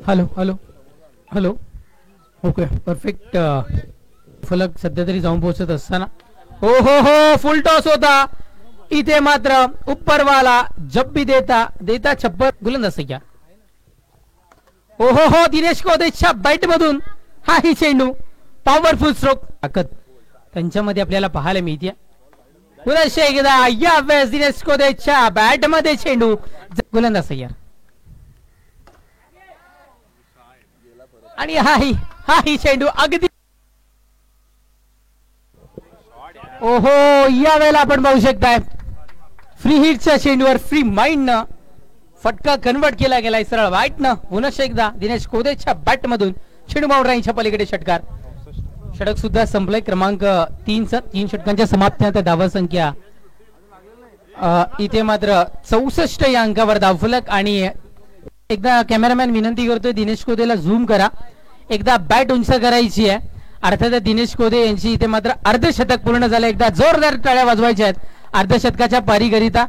Hello hello hello. Okay perfect. फलक सध्या तरी जाऊन पोहोचत असताना हो हो हो फुल टॉस होता इथे मात्र उपरवाला जब भी देता देता छप्पर गोलंदाज क्या. हो हो हो दिनेश कोदेच्या बॅट मधून हा ही चेंडू पॉवरफुल स्ट्रोक ताकद त्यांच्यामध्ये आपल्याला पाहायला मिळते. पुन्हा एकदा या वेळेस दिनेश कोदेच्या बॅट मध्ये चेंडू गोलंदाज तयार. आणि हा ही चेंडू अगदी ओहो या वेळेला आपण पाहू शकताय फ्री हिटच्या चेंडूवर फ्री माइंड न फटका कन्वर्ट केला गेलाय सरळ वाईट न. पुन्हा एकदा दिनेश कोदेच्या बॅट मधून चेंडू बाउंड्रीच्या पलीकडे षटकार. षटक सुद्धा संपलंय. क्रमांक 3 षटकांच्या समाप्तीनंतर धावा संख्या इथे मात्र 64 या अंकावर धावफलक. आणि एकदा कॅमेरामॅन विनंती करतोय दिनेश कोदेला झूम करा. एकदा बॅट उंच करायची आहे. अर्थात दिनेश कोदे यांची इथे मात्र अर्धशतक पूर्ण झालं. एकदा जोरदार टाळ्या वाजवायच्या आहेत अर्धशतकाच्या पारीकरिता.